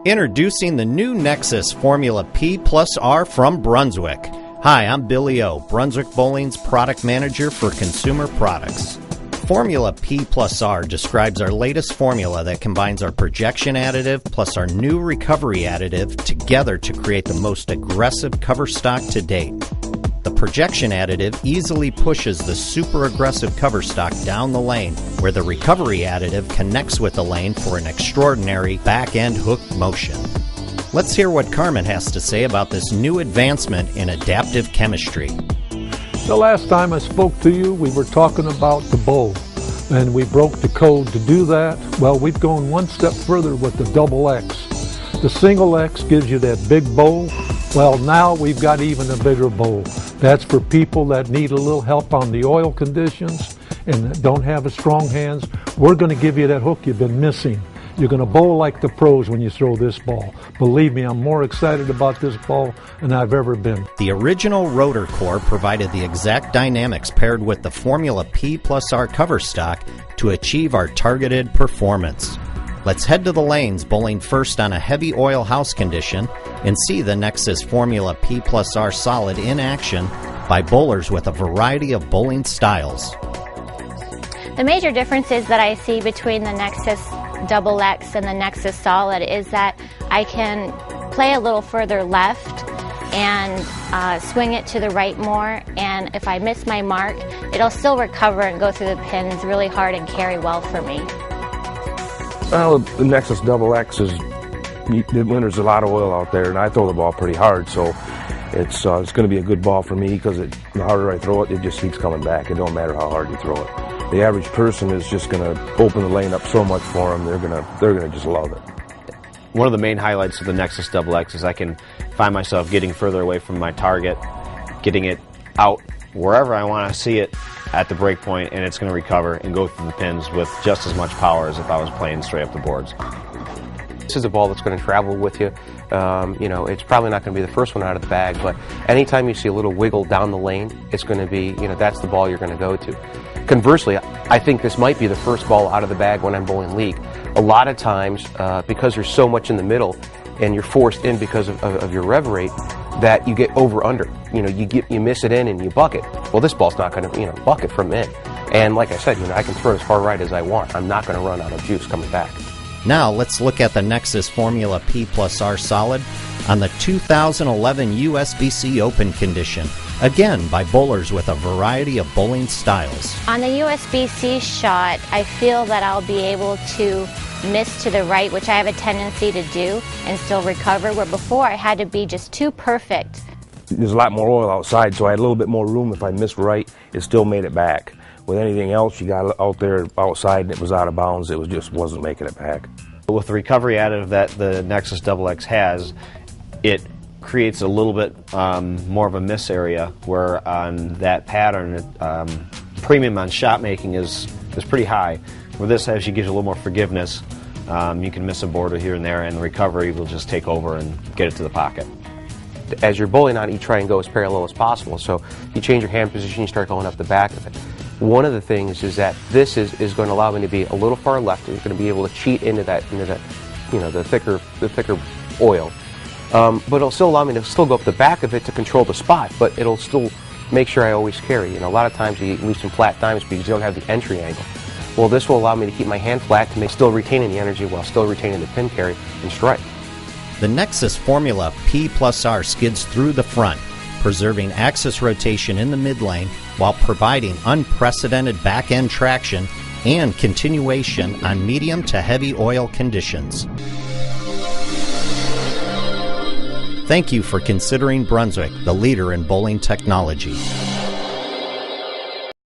Introducing the new Nexus Formula P plus R from Brunswick. Hi, I'm Billy O, Brunswick Bowling's product manager for consumer products. Formula P plus R describes our latest formula that combines our projection additive plus our new recovery additive together to create the most aggressive cover stock to date. The projection additive easily pushes the super aggressive cover stock down the lane, where the recovery additive connects with the lane for an extraordinary back-end hook motion. Let's hear what Carmen has to say about this new advancement in adaptive chemistry. The last time I spoke to you, we were talking about the bowl, and we broke the code to do that. Well, we've gone one step further with the double X. The single X gives you that big bowl. Well, now we've got even a bigger bowl. That's for people that need a little help on the oil conditions and that don't have as strong hands. We're going to give you that hook you've been missing. You're going to bowl like the pros when you throw this ball. Believe me, I'm more excited about this ball than I've ever been. The original rotor core provided the exact dynamics paired with the Formula P plus R cover stock to achieve our targeted performance. Let's head to the lanes, bowling first on a heavy oil house condition, and see the Nexus Formula P plus R Solid in action by bowlers with a variety of bowling styles. The major differences that I see between the Nexus XX and the Nexus Solid is that I can play a little further left and swing it to the right more, and if I miss my mark, it'll still recover and go through the pins really hard and carry well for me. Well, the Nexus XX there's a lot of oil out there, and I throw the ball pretty hard, so it's going to be a good ball for me because the harder I throw it, it just keeps coming back. It don't matter how hard you throw it. The average person is just going to open the lane up so much for them, they're going to just love it. One of the main highlights of the Nexus XX is I can find myself getting further away from my target, getting it out wherever I want to see it at the break point, and it's going to recover and go through the pins with just as much power as if I was playing straight up the boards. This is a ball that's going to travel with you. It's probably not going to be the first one out of the bag, but anytime you see a little wiggle down the lane, it's going to be, that's the ball you're going to go to. Conversely, I think this might be the first ball out of the bag when I'm bowling league. A lot of times, because there's so much in the middle, and you're forced in because of your rev rate, that you get over-under. You miss it in and you buck it. Well, this ball's not going to, buck it from in. And like I said, I can throw as far right as I want. I'm not going to run out of juice coming back. Now let's look at the Nexus Formula P plus R Solid on the 2011 USBC Open condition, again by bowlers with a variety of bowling styles. On the USBC shot, I feel that I'll be able to miss to the right, which I have a tendency to do, and still recover, where before I had to be just too perfect. There's a lot more oil outside, so I had a little bit more room. If I missed right, it still made it back. With anything else you got out there outside and it was out of bounds, it just wasn't making it back. With the recovery additive that the Nexus XX has, it creates a little bit more of a miss area, where on that pattern, premium on shot making is pretty high. Where this actually gives you a little more forgiveness. You can miss a board here and there, and recovery will just take over and get it to the pocket. As you're bowling on it, you try and go as parallel as possible. So you change your hand position, you start going up the back of it. One of the things is that this is going to allow me to be a little far left. You're going to be able to cheat into that, the thicker oil. But it'll still allow me to still go up the back of it to control the spot, but it'll still make sure I always carry. A lot of times you leave some flat dimes because you don't have the entry angle. Well, this will allow me to keep my hand flat to still retaining the energy while still retaining the pin carry and strike. The Nexus Formula P plus R skids through the front, preserving axis rotation in the mid lane while providing unprecedented back-end traction and continuation on medium to heavy oil conditions. Thank you for considering Brunswick the leader in bowling technology.